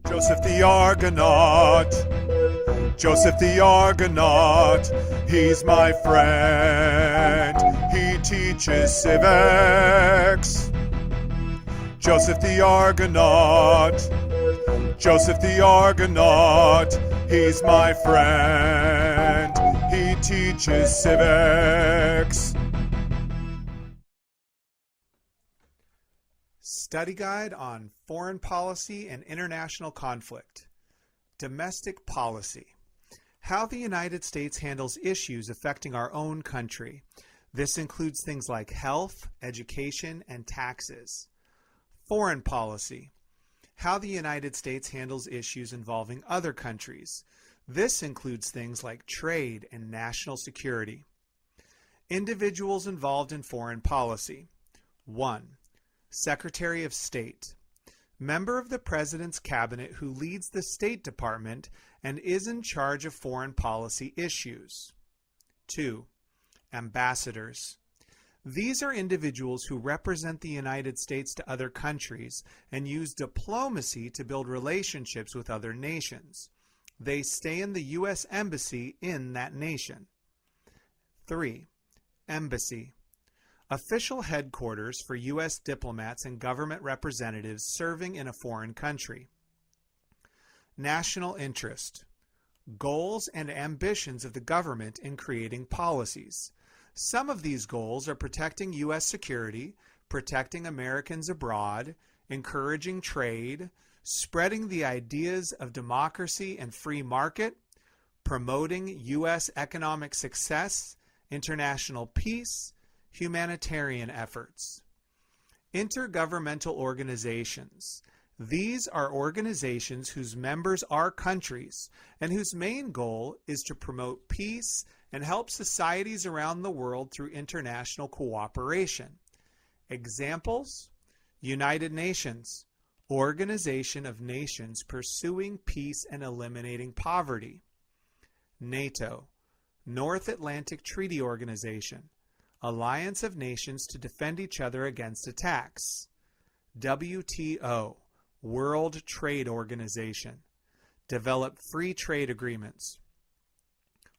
Joseph the Argonaut, Joseph the Argonaut, he's my friend, he teaches civics. Joseph the Argonaut, Joseph the Argonaut, he's my friend, he teaches civics. Study Guide on Foreign Policy and International Conflict. Domestic Policy. How the United States handles issues affecting our own country. This includes things like health, education, and taxes. Foreign Policy. How the United States handles issues involving other countries. This includes things like trade and national security. Individuals involved in foreign policy. 1. Secretary of State. Member of the President's Cabinet who leads the State Department and is in charge of foreign policy issues. 2. Ambassadors. These are individuals who represent the United States to other countries and use diplomacy to build relationships with other nations. They stay in the U.S. Embassy in that nation. 3. Embassy. Official headquarters for U.S. diplomats and government representatives serving in a foreign country. National interest. Goals and ambitions of the government in creating policies. Some of these goals are protecting U.S. security, protecting Americans abroad, encouraging trade, spreading the ideas of democracy and free market, promoting U.S. economic success, international peace, humanitarian efforts. Intergovernmental organizations. These are organizations whose members are countries and whose main goal is to promote peace and help societies around the world through international cooperation. Examples: United Nations, Organization of Nations pursuing peace and eliminating poverty. NATO, North Atlantic Treaty Organization, Alliance of Nations to defend each other against attacks. WTO, World Trade Organization, develop free trade agreements.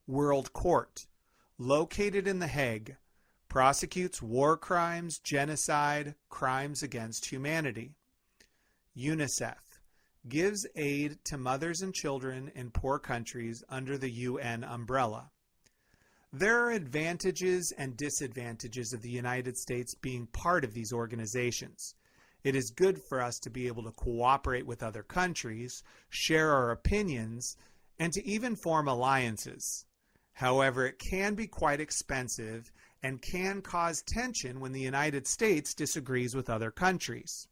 World Court, located in The Hague, prosecutes war crimes, genocide, crimes against humanity. UNICEF, gives aid to mothers and children in poor countries under the UN umbrella. There are advantages and disadvantages of the United States being part of these organizations. It is good for us to be able to cooperate with other countries, share our opinions, and to even form alliances. However, it can be quite expensive and can cause tension when the United States disagrees with other countries.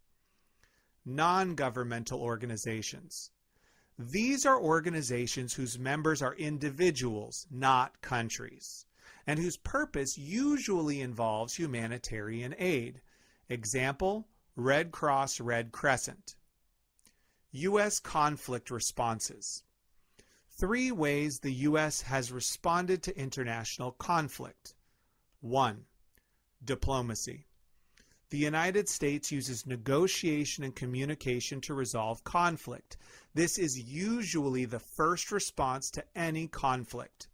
Non-governmental organizations. These are organizations whose members are individuals, not countries, and whose purpose usually involves humanitarian aid. Example: Red Cross, Red Crescent. U.S. conflict responses. 3 ways the U.S. has responded to international conflict. 1. Diplomacy. The United States uses negotiation and communication to resolve conflict. This is usually the first response to any conflict.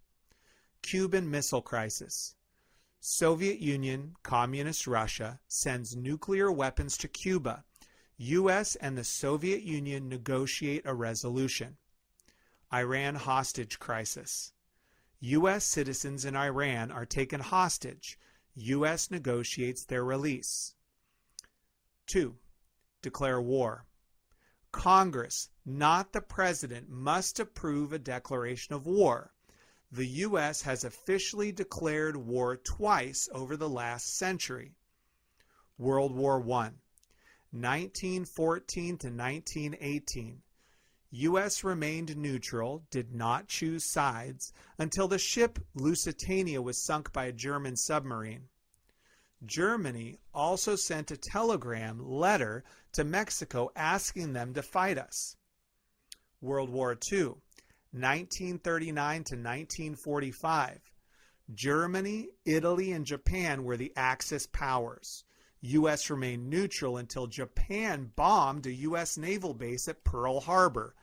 Cuban Missile Crisis. Soviet Union, Communist Russia, sends nuclear weapons to Cuba. U.S. and the Soviet Union negotiate a resolution. Iran hostage crisis. U.S. citizens in Iran are taken hostage. U.S. negotiates their release. 2. Declare war. Congress, not the President, must approve a declaration of war. The U.S. has officially declared war twice over the last century. World War I, 1914 to 1918. U.S. remained neutral, did not choose sides, until the ship Lusitania was sunk by a German submarine. Germany also sent a telegram letter to Mexico asking them to fight us. World War II, 1939 to 1945. Germany, Italy, and Japan were the Axis powers. U.S. remained neutral until Japan bombed a U.S. naval base at Pearl Harbor,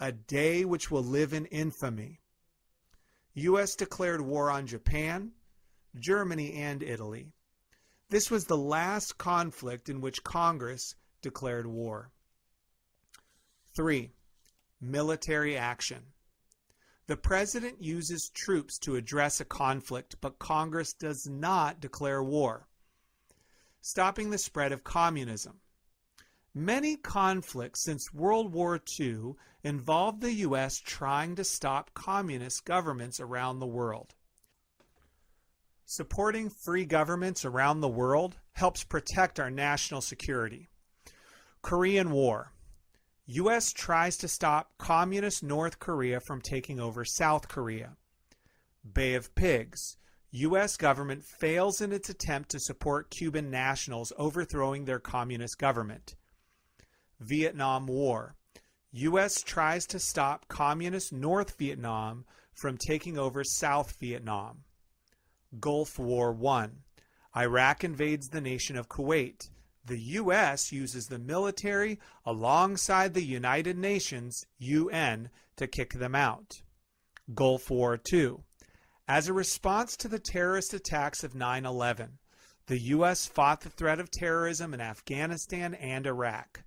a day which will live in infamy. U.S. declared war on Japan, Germany, and Italy. This was the last conflict in which Congress declared war. 3. Military action. The President uses troops to address a conflict, but Congress does not declare war. Stopping the spread of communism. Many conflicts since World War II involved the U.S. trying to stop communist governments around the world. Supporting free governments around the world helps protect our national security. Korean War. U.S. tries to stop communist North Korea from taking over South Korea. Bay of Pigs. U.S. government fails in its attempt to support Cuban nationals overthrowing their communist government. Vietnam War. U.S. tries to stop communist North Vietnam from taking over South Vietnam. Gulf War I. Iraq invades the nation of Kuwait. The U.S. uses the military alongside the United Nations, UN, to kick them out. Gulf War II. As a response to the terrorist attacks of 9/11, the U.S. fought the threat of terrorism in Afghanistan and Iraq.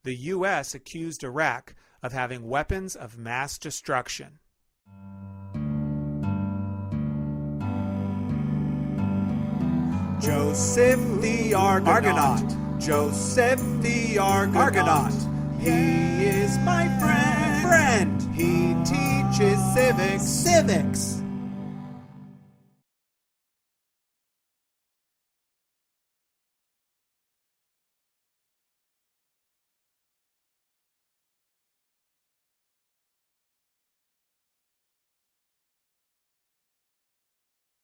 The U.S. accused Iraq of having weapons of mass destruction. Joseph the Argonaut. Joseph the Argonaut. He is my friend. He teaches civics.